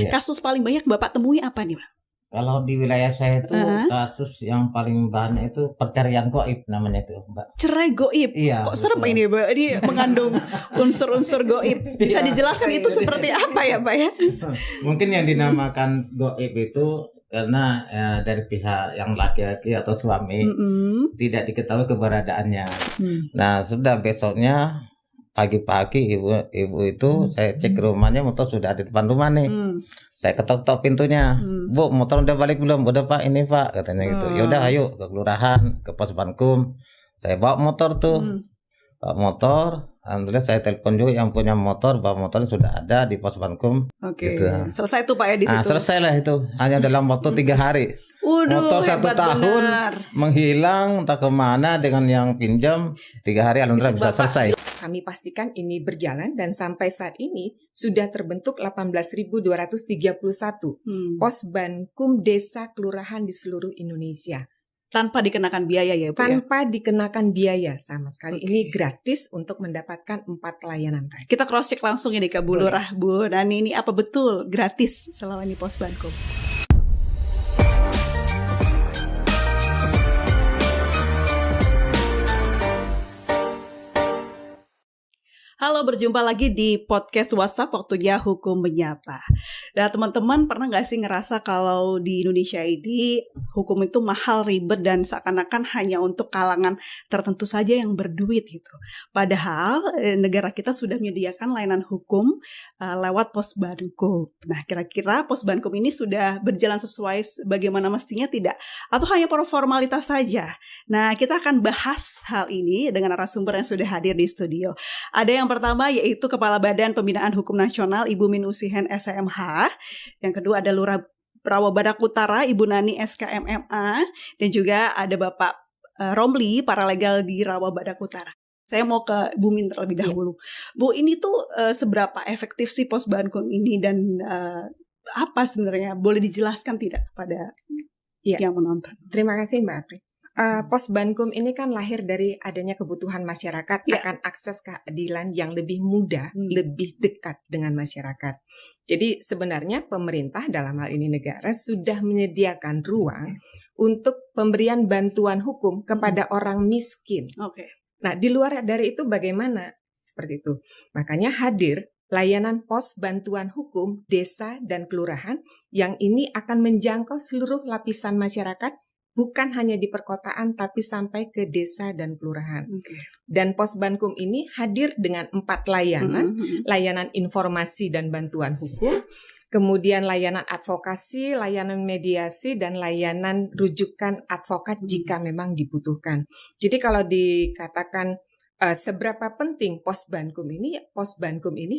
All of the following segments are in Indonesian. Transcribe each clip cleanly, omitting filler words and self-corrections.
Kasus paling banyak Bapak temui apa nih, Pak? Kalau di wilayah saya itu kasus yang paling banyak itu perceraian gaib namanya itu, Mbak. Cerai gaib. Iya. Kok serem ini, Mbak? Ini mengandung unsur-unsur gaib. Bisa dijelaskan itu seperti apa ya, Pak ya? Mungkin yang dinamakan gaib itu karena dari pihak yang laki-laki atau suami tidak diketahui keberadaannya. Nah, sudah besoknya pagi-pagi ibu itu saya cek ke rumahnya, motor sudah ada di depan rumah nih. Saya ketok-ketok pintunya. Bu, motor udah balik belum? Udah Pak, ini Pak, katanya gitu. Yaudah ayo ke kelurahan, ke pos Bankum. Saya bawa motor tuh. Bawa motor. Alhamdulillah saya telepon juga yang punya motor, bahwa motornya sudah ada di pos Bankum. Oke. Gitu. Selesai tuh Pak ya di situ. Selesai lah itu. Hanya dalam waktu 3 hari. Motor 1 tahun menghilang entah kemana dengan yang pinjam 3 hari alhamdulillah bisa selesai. Kami pastikan ini berjalan dan sampai saat ini sudah terbentuk 18.231 pos Bankum desa kelurahan di seluruh Indonesia. Tanpa dikenakan biaya ya Bu? Tanpa dikenakan biaya sama sekali. Ini gratis untuk mendapatkan 4 layanan tadi. Kita cross check langsung ini ke Bu Lurah, Bu. Dan ini apa betul gratis selama ini pos Bankum? Halo, berjumpa lagi di podcast WhatsApp Waktunya Hukum Menyapa. Dan teman-teman pernah gak sih ngerasa kalau di Indonesia ini hukum itu mahal, ribet, dan seakan-akan hanya untuk kalangan tertentu saja yang berduit gitu. Padahal negara kita sudah menyediakan layanan hukum lewat pos Bankum. Nah, kira-kira pos Bankum ini sudah berjalan sesuai bagaimana mestinya tidak? Atau hanya formalitas saja? Nah, kita akan bahas hal ini dengan narasumber yang sudah hadir di studio. Ada yang pertama yaitu Kepala Badan Pembinaan Hukum Nasional Ibu Minusihen SMH. Yang kedua ada Lurah Rawabadak Utara Ibu Nani SKMMA. Dan juga ada Bapak Romli, paralegal di Rawabadak Utara. Saya mau ke Bu Min terlebih dahulu. Bu, ini tuh seberapa efektif sih pos Bankum ini dan apa sebenarnya? Boleh dijelaskan tidak kepada yang menonton? Terima kasih Mbak Apri. Pos Bankum ini kan lahir dari adanya kebutuhan masyarakat akan akses keadilan yang lebih mudah, lebih dekat dengan masyarakat. Jadi sebenarnya pemerintah dalam hal ini negara sudah menyediakan ruang untuk pemberian bantuan hukum kepada orang miskin. Nah, di luar dari itu bagaimana? Seperti itu. Makanya hadir layanan pos bantuan hukum desa dan kelurahan yang ini akan menjangkau seluruh lapisan masyarakat. Bukan hanya di perkotaan, tapi sampai ke desa dan kelurahan. Dan pos Bankum ini hadir dengan 4 layanan, layanan informasi dan bantuan hukum, kemudian layanan advokasi, layanan mediasi, dan layanan rujukan advokat jika memang dibutuhkan. Jadi kalau dikatakan seberapa penting pos Bankum ini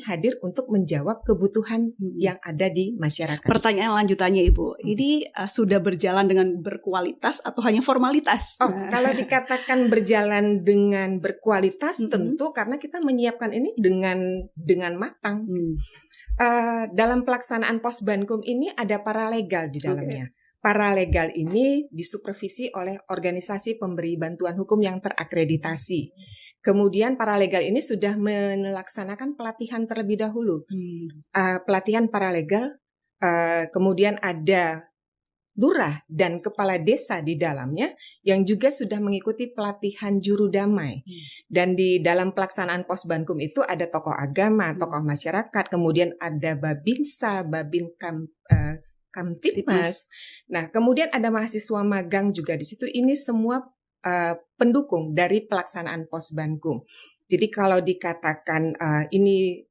hadir untuk menjawab kebutuhan yang ada di masyarakat. Pertanyaan lanjutannya Ibu, ini sudah berjalan dengan berkualitas atau hanya formalitas? Kalau dikatakan berjalan dengan berkualitas tentu karena kita menyiapkan ini dengan matang. Dalam pelaksanaan pos Bankum ini ada paralegal di dalamnya. Paralegal ini disupervisi oleh organisasi pemberi bantuan hukum yang terakreditasi. Kemudian paralegal ini sudah melaksanakan pelatihan terlebih dahulu. Pelatihan paralegal, kemudian ada lurah dan kepala desa di dalamnya yang juga sudah mengikuti pelatihan juru damai. Dan di dalam pelaksanaan pos Bankum itu ada tokoh agama, tokoh masyarakat, kemudian ada Babinsa, Babin Kamtipmas. Nah, kemudian ada mahasiswa magang juga di situ. Ini semua pendukung dari pelaksanaan pos Bankum. Jadi kalau dikatakan ini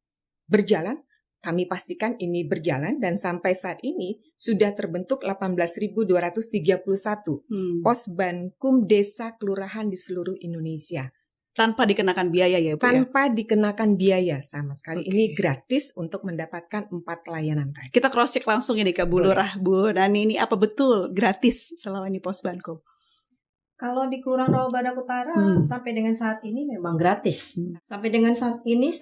berjalan, kami pastikan ini berjalan dan sampai saat ini sudah terbentuk 18.231 pos Bankum desa kelurahan di seluruh Indonesia. Tanpa dikenakan biaya ya Bu? Tanpa dikenakan biaya sama sekali. Ini gratis untuk mendapatkan 4 layanan tadi. Kita cross check langsung ini ke Bu Lurah, Bu. Dan ini apa betul gratis selama ini pos Bankum? Kalau di Kelurahan Rawabadak Utara sampai dengan saat ini memang gratis. Sampai dengan saat ini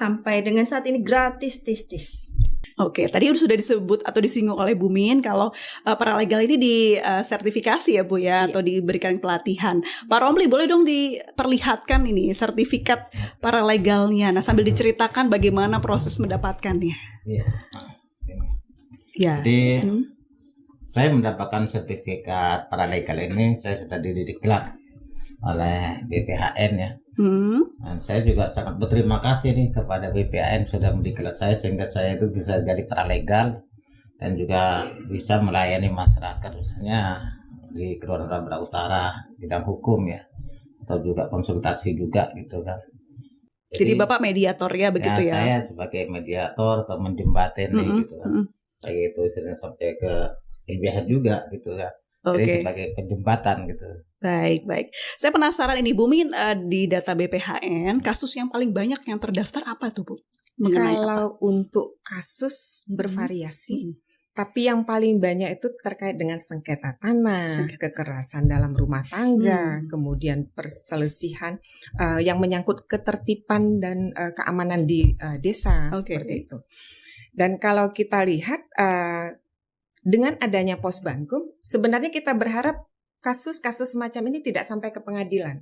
gratis tis. Oke, tadi sudah disebut atau disinggung oleh Bu Min kalau paralegal ini disertifikasi ya Bu ya, atau diberikan pelatihan. Pak Romli, boleh dong diperlihatkan ini sertifikat paralegalnya. Nah, sambil diceritakan bagaimana proses mendapatkannya. Ya. Jadi saya mendapatkan sertifikat paralegal ini, saya sudah dididik gelap oleh BPHN ya. Dan saya juga sangat berterima kasih nih kepada BPHN sudah mendidik saya sehingga saya itu bisa jadi paralegal dan juga bisa melayani masyarakat khususnya di Kelurahan Rabada Utara bidang hukum ya, atau juga konsultasi juga gitu kan. Jadi Bapak mediator ya begitu ya? Saya sebagai mediator atau menjembatani gitu kan. Kayak itu istilahnya sampai ke LBH juga gitu kan. Jadi sebagai penjembatan gitu. Baik. Saya penasaran ini Bu Min, di data BPHN kasus yang paling banyak yang terdaftar apa tuh Bu? Kalau untuk kasus bervariasi, tapi yang paling banyak itu terkait dengan sengketa tanah, kekerasan dalam rumah tangga, kemudian perselisihan yang menyangkut ketertiban dan keamanan di desa seperti itu. Dan kalau kita lihat dengan adanya Posbankum, sebenarnya kita berharap kasus-kasus semacam ini tidak sampai ke pengadilan.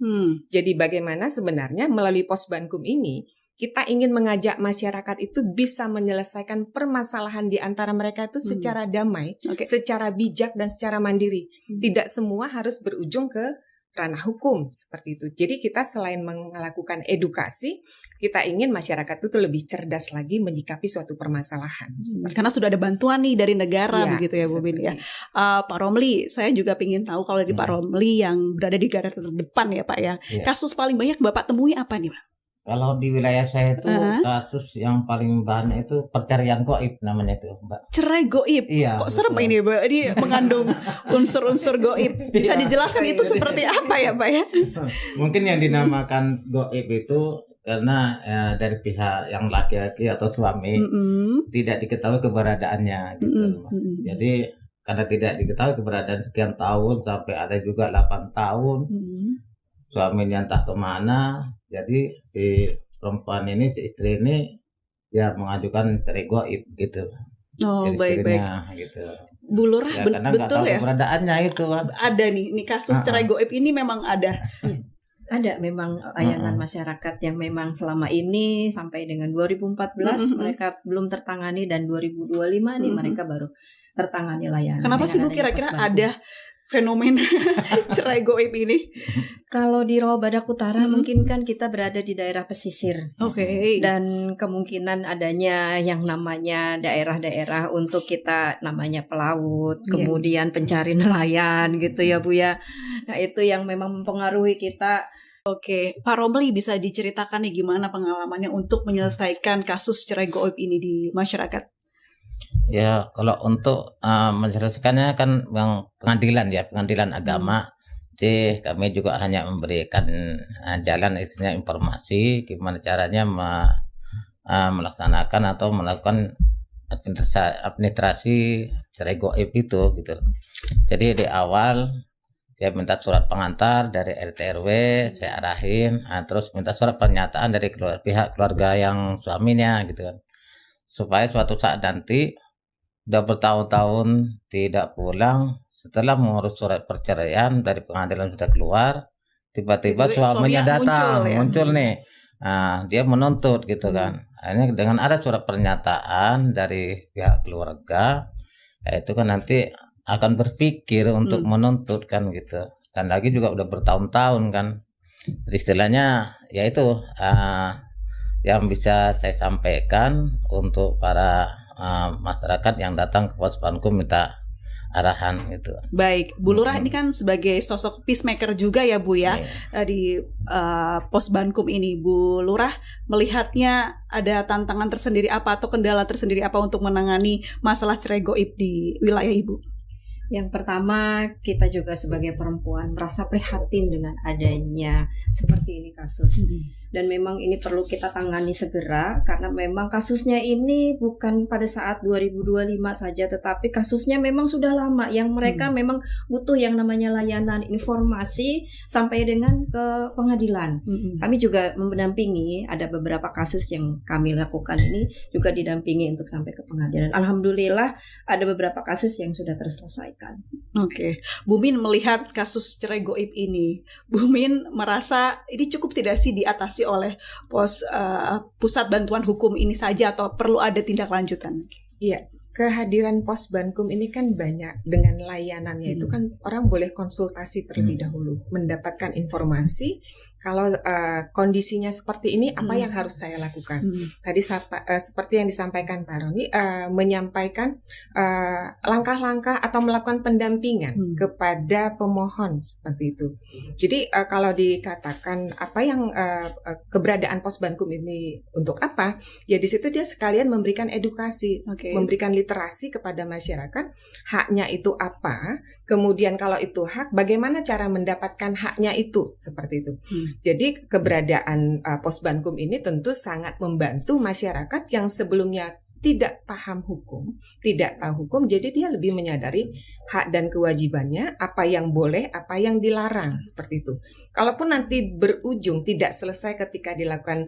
Jadi bagaimana sebenarnya melalui Posbankum ini kita ingin mengajak masyarakat itu bisa menyelesaikan permasalahan di antara mereka itu secara damai, secara bijak dan secara mandiri. Tidak semua harus berujung ke ranah hukum seperti itu. Jadi kita selain melakukan edukasi, kita ingin masyarakat itu lebih cerdas lagi menyikapi suatu permasalahan. Karena sudah ada bantuan nih dari negara begitu ya Bu Min ya. Pak Romli, saya juga ingin tahu kalau di Pak Romli yang berada di garda terdepan ya Pak ya. Kasus paling banyak Bapak temui apa nih Pak? Kalau di wilayah saya itu kasus yang paling banyak itu perceraian goib namanya itu, Mbak. Cerai goib? Iya. Kok serem ini Mbak? Ini mengandung unsur-unsur goib. Bisa dijelaskan itu seperti apa ya Pak ya? Mungkin yang dinamakan goib itu karena dari pihak yang laki-laki atau suami tidak diketahui keberadaannya gitu. Jadi karena tidak diketahui keberadaan sekian tahun sampai ada juga 8 tahun. Suaminya entah kemana, jadi si perempuan ini, si istri ini ya mengajukan cerai goib gitu. Oh, baik. Gitu. Bu Lurah ya, karena betul tahu ya? Keberadaannya itu kan. Ada nih kasus cerai goib ini memang ada. Ada memang layanan masyarakat yang memang selama ini sampai dengan 2014 mereka belum tertangani dan 2025 nih mereka baru tertangani layanan. Kenapa sih Bu kira-kira ada fenomena cerai goib ini? Kalau di Rawa Badak Utara mungkin kan kita berada di daerah pesisir. Dan kemungkinan adanya yang namanya daerah-daerah untuk kita namanya pelaut, kemudian pencari nelayan gitu ya Bu ya. Nah itu yang memang mempengaruhi kita. Pak Romli bisa diceritakan nih gimana pengalamannya untuk menyelesaikan kasus cerai goib ini di masyarakat? Ya, kalau untuk menyelesaikannya kan yang pengadilan agama. Jadi kami juga hanya memberikan jalan istilahnya informasi gimana caranya melaksanakan atau melakukan administrasi cerai goib itu gitu. Jadi di awal saya minta surat pengantar dari RT RW, saya arahin, terus minta surat pernyataan dari pihak keluarga yang suaminya gitu kan. Supaya suatu saat nanti udah bertahun-tahun tidak pulang, setelah mengurus surat perceraian dari pengadilan sudah keluar, tiba-tiba suaminya datang muncul nih, dia menuntut gitu kan. Akhirnya dengan ada surat pernyataan dari pihak keluarga, itu kan nanti akan berpikir untuk menuntut kan gitu. Dan lagi juga udah bertahun-tahun kan. Jadi istilahnya yaitu yang bisa saya sampaikan untuk para masyarakat yang datang ke Posbankum minta arahan gitu. Baik, Bu Lurah ini kan sebagai sosok peacemaker juga ya Bu ya di Posbankum ini. Bu Lurah melihatnya ada tantangan tersendiri apa atau kendala tersendiri apa untuk menangani masalah cerai goib di wilayah Ibu? Yang pertama, kita juga sebagai perempuan merasa prihatin dengan adanya seperti ini kasus. Dan memang ini perlu kita tangani segera karena memang kasusnya ini bukan pada saat 2025 saja, tetapi kasusnya memang sudah lama yang mereka memang butuh yang namanya layanan informasi sampai dengan ke pengadilan. Kami juga mendampingi, ada beberapa kasus yang kami lakukan ini juga didampingi untuk sampai ke pengadilan. Alhamdulillah ada beberapa kasus yang sudah terselesaikan. Bu Min melihat kasus cerai goib ini, Bu Min merasa ini cukup tidak sih diatasi oleh pusat bantuan hukum ini saja atau perlu ada tindak lanjutan? Iya, kehadiran Posbankum ini kan banyak dengan layanannya itu kan orang boleh konsultasi terlebih dahulu, mendapatkan informasi kalau kondisinya seperti ini apa yang harus saya lakukan. Tadi seperti yang disampaikan Pak Roni, menyampaikan langkah-langkah atau melakukan pendampingan kepada pemohon seperti itu. Jadi kalau dikatakan apa yang keberadaan Posbankum ini untuk apa, ya di situ dia sekalian memberikan edukasi, memberikan literasi kepada masyarakat, haknya itu apa, kemudian kalau itu hak, bagaimana cara mendapatkan haknya itu, seperti itu. Jadi keberadaan Posbankum ini tentu sangat membantu masyarakat yang sebelumnya tidak paham hukum, tidak tahu hukum, jadi dia lebih menyadari hak dan kewajibannya, apa yang boleh, apa yang dilarang, seperti itu. Kalaupun nanti berujung tidak selesai ketika dilakukan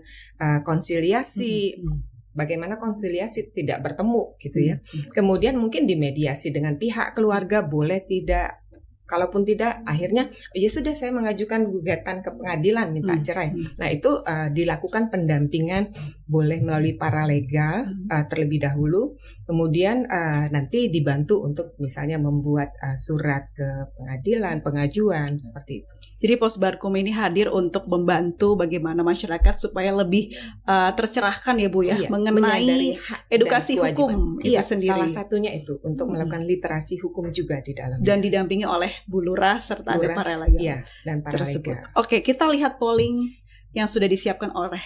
konsiliasi, bagaimana konsiliasi tidak bertemu gitu ya. Kemudian mungkin dimediasi dengan pihak keluarga, boleh tidak. Kalaupun tidak, akhirnya ya sudah saya mengajukan gugatan ke pengadilan minta cerai. Nah itu dilakukan pendampingan boleh melalui paralegal terlebih dahulu. Kemudian nanti dibantu untuk misalnya membuat surat ke pengadilan, pengajuan seperti itu. Jadi Posbankum ini hadir untuk membantu bagaimana masyarakat supaya lebih tercerahkan ya Bu ya, mengenai edukasi hukum itu sendiri. Salah satunya itu untuk melakukan literasi hukum juga di dalamnya. Dan didampingi oleh Bu Lurah serta ada paralegal. Iya, dan paralegal. Oke, kita lihat polling yang sudah disiapkan oleh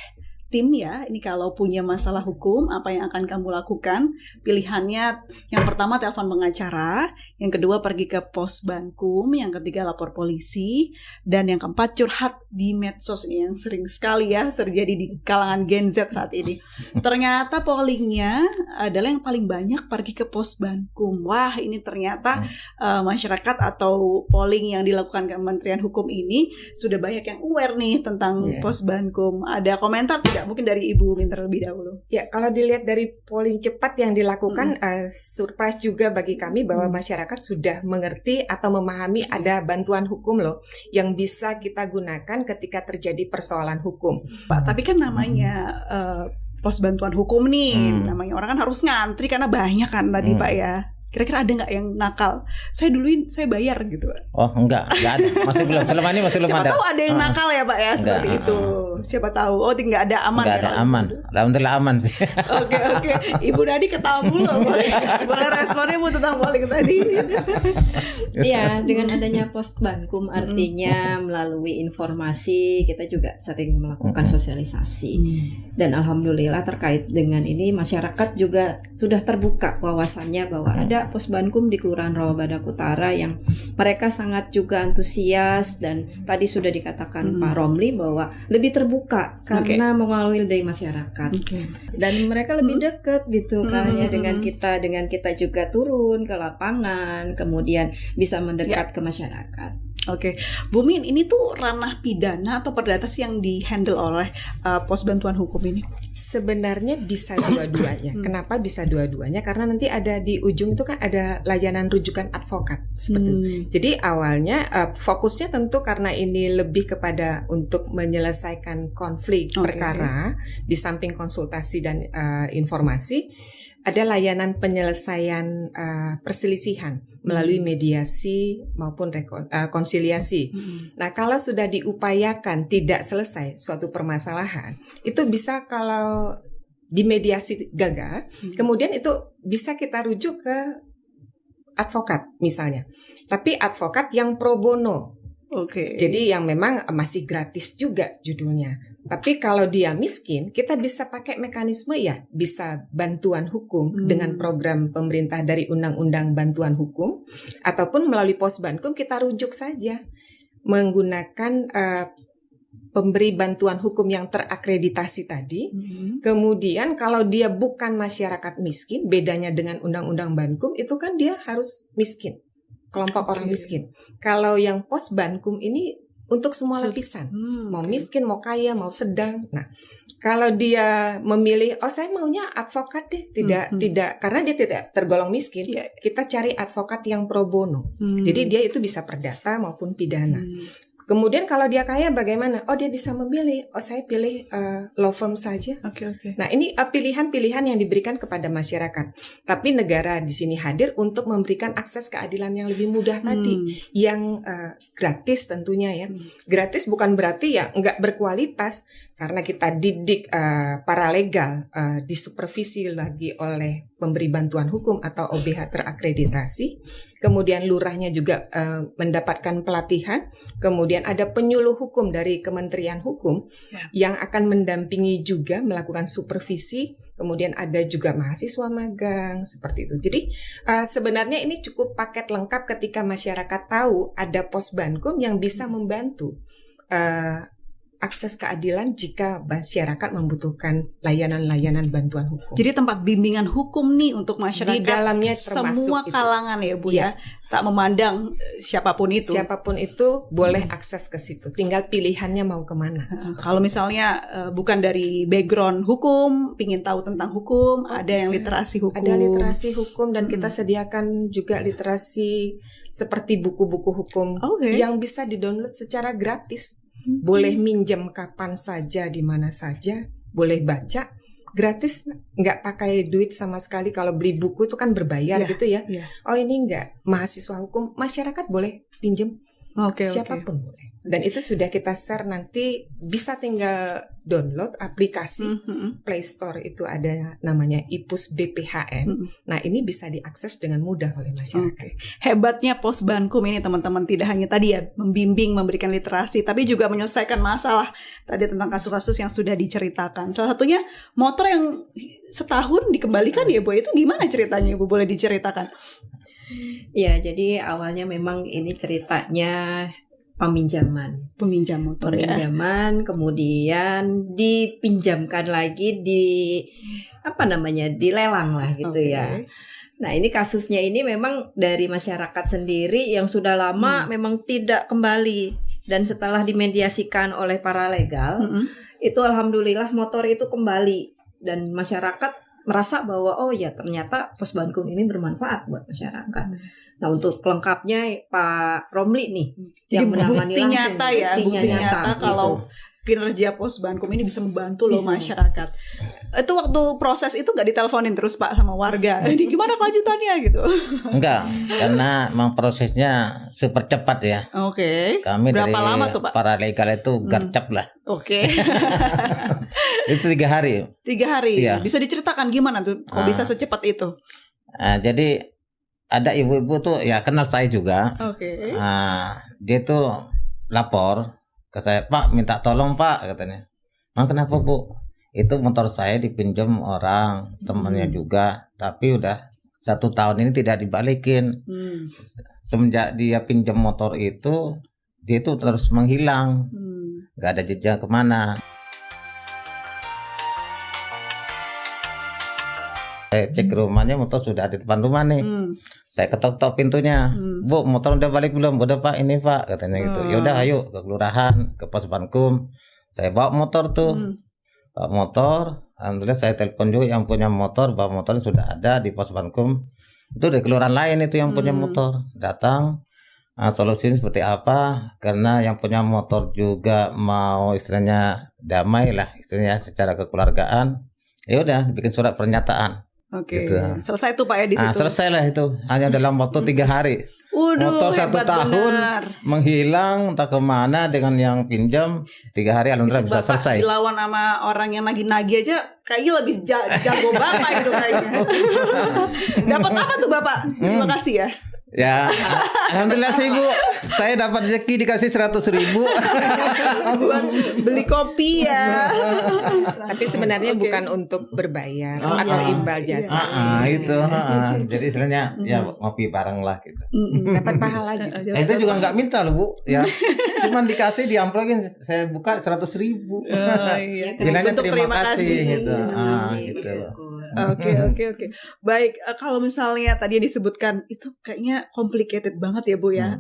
tim ya. Ini kalau punya masalah hukum, apa yang akan kamu lakukan? Pilihannya yang pertama telepon pengacara, yang kedua pergi ke Posbankum, yang ketiga lapor polisi, dan yang keempat curhat di medsos. Ini yang sering sekali ya terjadi di kalangan Gen Z saat ini. Ternyata pollingnya adalah yang paling banyak pergi ke Posbankum. Wah, ini ternyata masyarakat atau polling yang dilakukan Kementerian Hukum ini sudah banyak yang aware nih tentang Posbankum. Ada komentar tidak? Mungkin dari Ibu Minter lebih dahulu. Ya, kalau dilihat dari polling cepat yang dilakukan, surprise juga bagi kami bahwa masyarakat sudah mengerti atau memahami ada bantuan hukum loh yang bisa kita gunakan ketika terjadi persoalan hukum. Pak, tapi kan namanya pos bantuan hukum nih, namanya orang kan harus ngantri karena banyak kan tadi Pak ya. Kira-kira ada nggak yang nakal? Saya duluin, saya bayar gitu. Oh enggak ada. Masih belum. Selama ini masih belum Siapa ada. Siapa tahu ada yang nakal ya Pak ya, seperti itu. Siapa tahu. Oh, tinggal ada aman. Enggak ada aman. Alhamdulillah aman sih. Oke. Ibu Nadi ketawa loh. Boleh responnya Bu tentang polling tadi. Iya, dengan adanya Posbankum artinya melalui informasi kita juga sering melakukan sosialisasi. Dan alhamdulillah terkait dengan ini masyarakat juga sudah terbuka wawasannya bahwa ada Posbankum di Kelurahan Rawabadak Utara yang mereka sangat juga antusias dan tadi sudah dikatakan Pak Romli bahwa lebih terbuka karena mengalir dari masyarakat. Dan mereka lebih dekat gitu kayaknya dengan kita juga turun ke lapangan, kemudian bisa mendekat ke masyarakat. Oke, Bu Min, ini tuh ranah pidana atau perdata sih yang dihandle oleh pos bantuan hukum ini? Sebenarnya bisa dua-duanya. Kenapa bisa dua-duanya? Karena nanti ada di ujung itu kan ada layanan rujukan advokat seperti itu. Jadi awalnya fokusnya tentu karena ini lebih kepada untuk menyelesaikan konflik perkara di samping konsultasi dan informasi. Ada layanan penyelesaian perselisihan melalui mediasi maupun konsiliasi. Nah, kalau sudah diupayakan tidak selesai suatu permasalahan, itu bisa kalau di mediasi gagal, kemudian itu bisa kita rujuk ke advokat misalnya. Tapi advokat yang pro bono. Jadi yang memang masih gratis juga judulnya. Tapi kalau dia miskin, kita bisa pakai mekanisme ya, bisa bantuan hukum dengan program pemerintah dari Undang-Undang Bantuan Hukum, ataupun melalui Posbankum kita rujuk saja menggunakan pemberi bantuan hukum yang terakreditasi tadi. Kemudian kalau dia bukan masyarakat miskin, bedanya dengan Undang-Undang Bankum itu kan dia harus miskin, kelompok orang miskin. Kalau yang Posbankum ini untuk semua lapisan, mau miskin, mau kaya, mau sedang. Nah, kalau dia memilih, saya maunya advokat deh, tidak, karena dia tidak tergolong miskin, kita cari advokat yang pro bono. Jadi dia itu bisa perdata maupun pidana. Kemudian kalau dia kaya bagaimana? Oh, dia bisa memilih. Oh, saya pilih law firm saja. Oke. Nah, ini pilihan-pilihan yang diberikan kepada masyarakat. Tapi negara di sini hadir untuk memberikan akses keadilan yang lebih mudah tadi, yang gratis tentunya ya. Gratis bukan berarti ya nggak berkualitas, karena kita didik paralegal disupervisi lagi oleh pemberi bantuan hukum atau OBH terakreditasi. Kemudian lurahnya juga mendapatkan pelatihan. Kemudian ada penyuluh hukum dari Kementerian Hukum yang akan mendampingi juga melakukan supervisi. Kemudian ada juga mahasiswa magang seperti itu. Jadi sebenarnya ini cukup paket lengkap ketika masyarakat tahu ada Posbankum yang bisa membantu akses keadilan jika masyarakat membutuhkan layanan-layanan bantuan hukum. Jadi tempat bimbingan hukum nih untuk masyarakat di dalamnya termasuk semua kalangan ya Bu ya. Tak memandang siapapun itu. Siapapun itu boleh akses ke situ. Tinggal pilihannya mau kemana. Kalau misalnya bukan dari background hukum, pingin tahu tentang hukum, ada yang literasi hukum. Ada literasi hukum dan kita sediakan juga literasi seperti buku-buku hukum yang bisa di-download secara gratis. Boleh minjem kapan saja, di mana saja, boleh baca gratis, nggak pakai duit sama sekali. Kalau beli buku itu kan berbayar gitu ya. Oh, ini nggak, mahasiswa hukum, masyarakat boleh pinjem. Siapapun boleh. Dan itu sudah kita share, nanti bisa tinggal download aplikasi Play Store, itu ada namanya IPUS BPHN. Nah, ini bisa diakses dengan mudah oleh masyarakat. Hebatnya Posbankum ini teman-teman, tidak hanya tadi ya membimbing, memberikan literasi, tapi juga menyelesaikan masalah tadi tentang kasus-kasus yang sudah diceritakan. Salah satunya motor yang setahun dikembalikan ya Bu, itu gimana ceritanya Bu, boleh diceritakan? Ya, jadi awalnya memang ini ceritanya peminjaman motor, kemudian dipinjamkan lagi dilelang lah gitu ya. Nah, ini kasusnya ini memang dari masyarakat sendiri yang sudah lama memang tidak kembali, dan setelah dimediasikan oleh paralegal itu alhamdulillah motor itu kembali, dan masyarakat merasa bahwa oh ya ternyata Posbankum ini bermanfaat buat masyarakat. Nah, untuk lengkapnya Pak Romli nih yang menangani bukti nyata ya, bukti nyata kalau kinerja Posbankum ini bisa membantu loh masyarakat. Itu waktu proses itu nggak diteleponin terus Pak sama warga, ini gimana kelanjutannya gitu? Enggak, karena memang prosesnya super cepat ya. Kami berapa dari lama tuh Pak? Paralegal itu gercep lah. Itu 3 hari. 3 hari. Iya. Bisa diceritakan gimana tuh? Kok bisa secepat itu? Jadi ada ibu-ibu tuh ya kenal saya juga. Dia tuh lapor ke saya, Pak minta tolong Pak, katanya. Kenapa Bu? Itu motor saya dipinjam orang temannya juga, tapi udah 1 tahun ini tidak dibalikin. Semenjak dia pinjam motor itu, dia itu terus menghilang, nggak ada jejak kemana. Saya cek ke rumahnya, motor sudah ada di depan rumah nih. Saya ketok-ketok pintunya. Bu, motor udah balik belum? Udah Pak, ini Pak, katanya gitu. Yaudah ayo ke kelurahan, ke Posbankum. Saya bawa motor tuh. Bawa motor, alhamdulillah saya telepon juga yang punya motor, bahwa motornya sudah ada di Posbankum. Itu dari kelurahan lain itu yang punya motor. Datang, solusinya seperti apa? Karena yang punya motor juga mau istilahnya damai lah, istilahnya secara kekeluargaan. Ya udah, bikin surat pernyataan. Gitu. Selesai tuh Pak ya di situ. Selesai lah itu, hanya dalam waktu 3 hari. Motor 1 tahun menghilang entah kemana, dengan yang pinjam 3 hari alhamdulillah bisa selesai. Dilawan sama orang yang nagih-nagih aja kayaknya lebih jago Bapak gitu kayaknya. Dapat apa tuh Bapak? Terima kasih ya. Ya, alhamdulillah sih Bu, saya dapat rezeki dikasih 100.000 buat beli kopi ya. Tapi sebenarnya bukan untuk berbayar atau imbal jasa. Itu, jadi istilahnya ya ngopi bareng lah gitu. Dapat pahala juga. Itu juga nggak minta loh Bu, ya, cuman dikasih diamplokin, saya buka 100.000. Bilangnya terima kasih gitu. Oke. Baik, kalau misalnya tadi yang disebutkan itu kayaknya complicated banget ya Bu ya,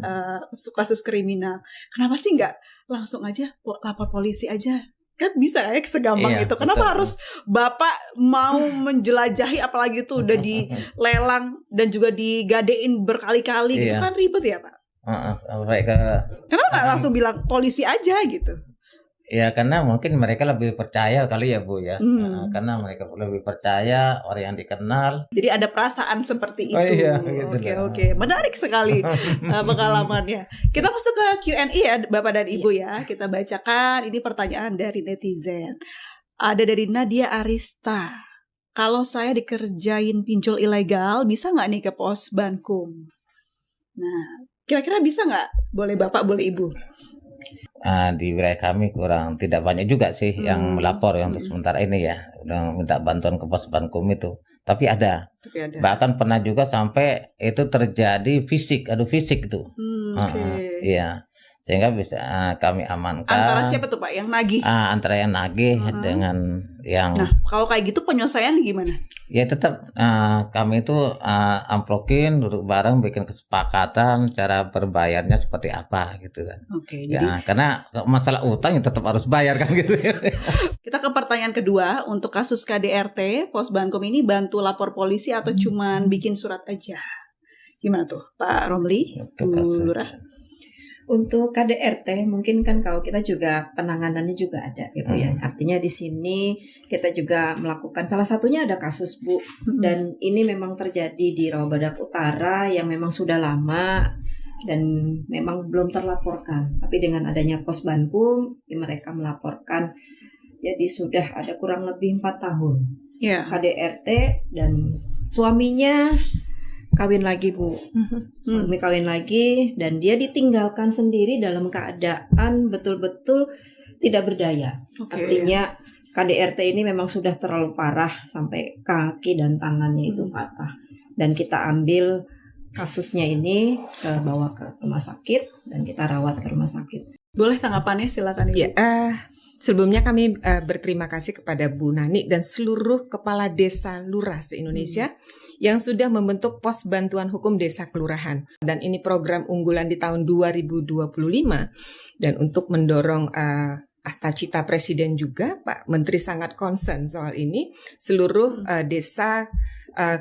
kasus kriminal. Kenapa sih nggak langsung aja lapor polisi aja? Kan bisa ya segampang itu. Kenapa harus Bapak mau menjelajahi, apalagi itu udah dilelang dan juga digadein berkali-kali gitu, kan ribet ya Pak? Sampai ke. Kenapa nggak langsung bilang polisi aja gitu? Ya karena mungkin mereka lebih percaya kali ya Bu ya. Karena mereka lebih percaya orang yang dikenal. Jadi ada perasaan seperti itu. Oh iya, gitu. Oke. Menarik sekali pengalamannya. Kita masuk ke Q&A ya Bapak dan Ibu ya. Kita bacakan ini pertanyaan dari netizen. Ada dari Nadia Arista. Kalau saya dikerjain pinjol ilegal, bisa nggak nih ke pos Bankum? Nah, kira-kira bisa nggak? Boleh Bapak, boleh Ibu. Di wilayah kami tidak banyak juga sih yang melapor yang untuk sementara ini ya, udah minta bantuan ke pos Bankum itu. Tapi ada. Bahkan pernah juga sampai itu terjadi adu fisik itu. Iya. Sehingga bisa kami amankan. Antara siapa tuh Pak yang nagih? Antara yang nagih dengan yang. Nah, kalau kayak gitu penyelesaian gimana? Ya tetap kami itu amplokin, duduk bareng, bikin kesepakatan cara berbayarnya seperti apa gitu kan. Oke, ya, jadi karena masalah utang ya tetap harus bayar kan gitu ya. Kita ke pertanyaan kedua, untuk kasus KDRT, Pos Bankum ini bantu lapor polisi atau cuman bikin surat aja? Gimana tuh Pak Romli? Bu Lurah? Untuk KDRT mungkin kan kalau kita juga penanganannya juga ada ya Bu ya. Artinya di sini kita juga melakukan, salah satunya ada kasus Bu, dan ini memang terjadi di Rawabadak Utara yang memang sudah lama dan memang belum terlaporkan. Tapi dengan adanya Pos Bankum mereka melaporkan. Jadi sudah ada kurang lebih 4 tahun KDRT dan suaminya kawin lagi Bu, suami kawin lagi dan dia ditinggalkan sendiri dalam keadaan betul-betul tidak berdaya. Artinya KDRT ini memang sudah terlalu parah sampai kaki dan tangannya itu patah. Dan kita ambil kasusnya ini bawa ke rumah sakit dan kita rawat ke rumah sakit. Boleh tanggapannya silakan Ibu. Sebelumnya kami berterima kasih kepada Bu Nani dan seluruh kepala desa lurah se-Indonesia yang sudah membentuk pos bantuan hukum desa kelurahan. Dan ini program unggulan di tahun 2025. Dan untuk mendorong cita Presiden juga, Pak Menteri sangat concern soal ini. Seluruh desa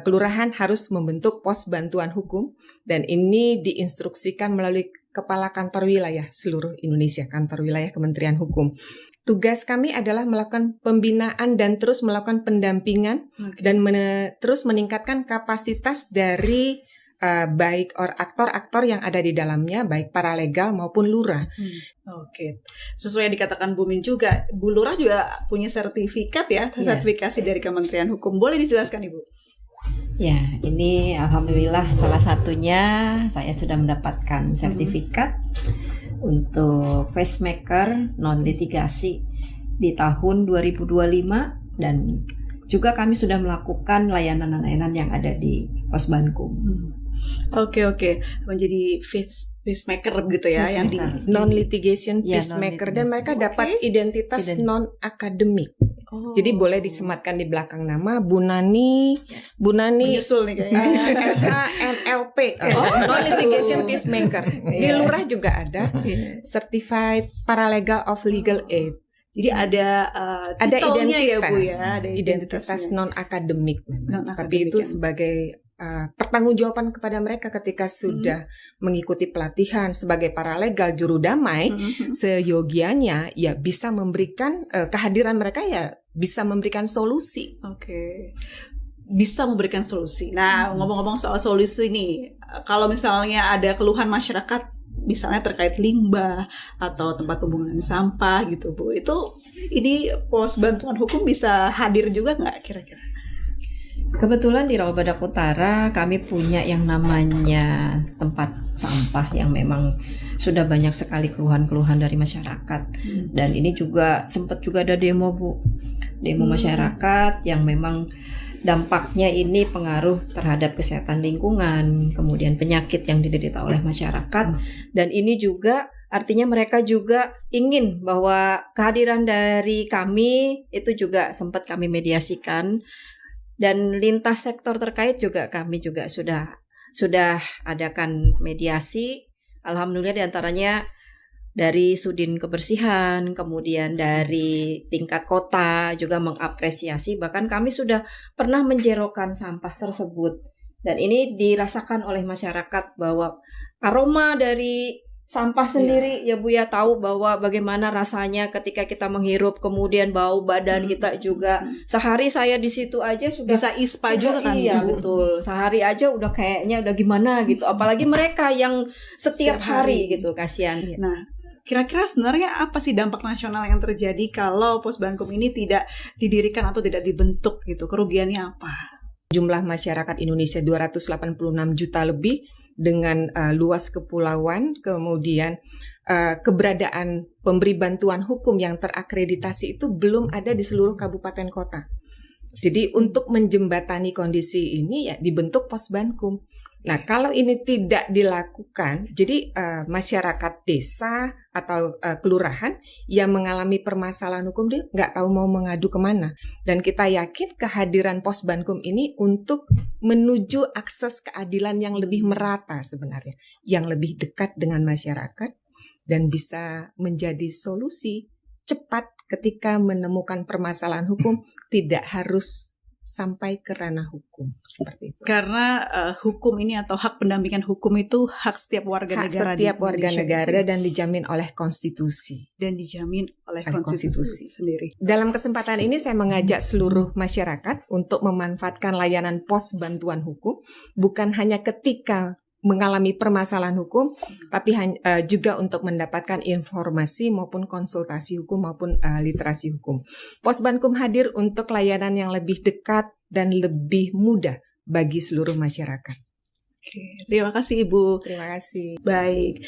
kelurahan harus membentuk pos bantuan hukum. Dan ini diinstruksikan melalui Kepala Kantor Wilayah seluruh Indonesia, Kantor Wilayah Kementerian Hukum. Tugas kami adalah melakukan pembinaan dan terus melakukan pendampingan dan terus meningkatkan kapasitas dari baik aktor-aktor yang ada di dalamnya, baik paralegal maupun lurah. Sesuai yang dikatakan Bu Min juga, Bu Lurah juga punya sertifikat ya, sertifikasi dari Kementerian Hukum. Boleh dijelaskan Ibu? Ya, ini alhamdulillah salah satunya saya sudah mendapatkan sertifikat untuk pacemaker non litigasi di tahun 2025 dan juga kami sudah melakukan layanan-layanan yang ada di Pos Bankum. Oke. Menjadi pacemaker gitu ya, yang di non litigation pacemaker dan mereka dapat identitas non akademik. Jadi boleh disematkan di belakang nama Bu Nani menyusul nih kayaknya. SHNLP non litigation peacemaker. Di lurah juga ada Certified Paralegal of Legal Aid. Jadi ada titelnya ya Bu ya, ada identitas non akademik tapi itu sebagai pertanggungjawaban kepada mereka ketika sudah mengikuti pelatihan sebagai paralegal juru damai, seyogianya ya bisa memberikan kehadiran mereka ya bisa memberikan solusi. Bisa memberikan solusi. Nah, ngomong-ngomong soal solusi nih, kalau misalnya ada keluhan masyarakat misalnya terkait limbah atau tempat pembuangan sampah gitu Bu, ini pos bantuan hukum bisa hadir juga nggak kira-kira? Kebetulan di Rawabadak Utara kami punya yang namanya tempat sampah yang memang sudah banyak sekali keluhan-keluhan dari masyarakat. Dan ini juga sempat juga ada demo Bu, demo masyarakat yang memang dampaknya ini pengaruh terhadap kesehatan lingkungan, kemudian penyakit yang diderita oleh masyarakat. Dan ini juga artinya mereka juga ingin bahwa kehadiran dari kami itu juga sempat kami mediasikan. Dan lintas sektor terkait juga kami juga sudah adakan mediasi. Alhamdulillah diantaranya dari Sudin Kebersihan, kemudian dari tingkat kota juga mengapresiasi. Bahkan kami sudah pernah menjerokan sampah tersebut Dan ini dirasakan oleh masyarakat bahwa aroma dari sampah sendiri ya Bu ya, tahu bahwa bagaimana rasanya ketika kita menghirup, kemudian bau badan kita juga. Sehari saya di situ aja sudah bisa ispa juga kan. Iya betul, sehari aja udah kayaknya udah gimana gitu. Apalagi mereka yang setiap hari gitu, kasihan. Nah, kira-kira sebenarnya apa sih dampak nasional yang terjadi kalau Posbankum ini tidak didirikan atau tidak dibentuk gitu? Kerugiannya apa? Jumlah masyarakat Indonesia 286 juta lebih dengan luas kepulauan, kemudian keberadaan pemberi bantuan hukum yang terakreditasi itu belum ada di seluruh kabupaten kota. Jadi untuk menjembatani kondisi ini ya dibentuk Posbankum. Nah, kalau ini tidak dilakukan, jadi masyarakat desa atau kelurahan yang mengalami permasalahan hukum dia nggak tahu mau mengadu kemana. Dan kita yakin kehadiran Posbankum ini untuk menuju akses keadilan yang lebih merata sebenarnya, yang lebih dekat dengan masyarakat dan bisa menjadi solusi cepat ketika menemukan permasalahan hukum, tidak harus sampai ke ranah hukum seperti itu. Karena hukum ini atau hak pendampingan hukum itu hak setiap warga negara. Setiap warga negara dan dijamin oleh konstitusi. Dan dijamin oleh konstitusi sendiri. Dalam kesempatan ini saya mengajak seluruh masyarakat untuk memanfaatkan layanan pos bantuan hukum bukan hanya ketika mengalami permasalahan hukum, tapi juga untuk mendapatkan informasi maupun konsultasi hukum maupun literasi hukum. Posbankum hadir untuk layanan yang lebih dekat dan lebih mudah bagi seluruh masyarakat. Oke, terima kasih Ibu. Terima kasih. Baik.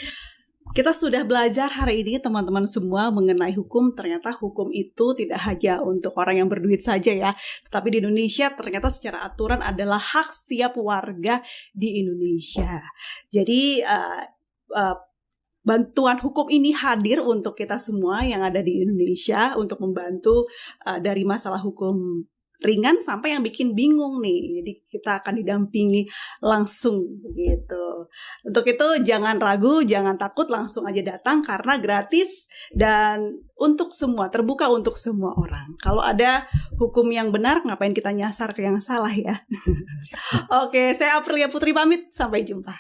Kita sudah belajar hari ini teman-teman semua mengenai hukum. Ternyata hukum itu tidak hanya untuk orang yang berduit saja ya. Tetapi di Indonesia ternyata secara aturan adalah hak setiap warga di Indonesia. Jadi bantuan hukum ini hadir untuk kita semua yang ada di Indonesia untuk membantu dari masalah hukum ringan sampai yang bikin bingung nih. Jadi kita akan didampingi langsung begitu. Untuk itu jangan ragu, jangan takut, langsung aja datang karena gratis dan untuk semua, terbuka untuk semua orang. Kalau ada hukum yang benar, ngapain kita nyasar ke yang salah ya? Oke, saya Aprilia Putri pamit, sampai jumpa.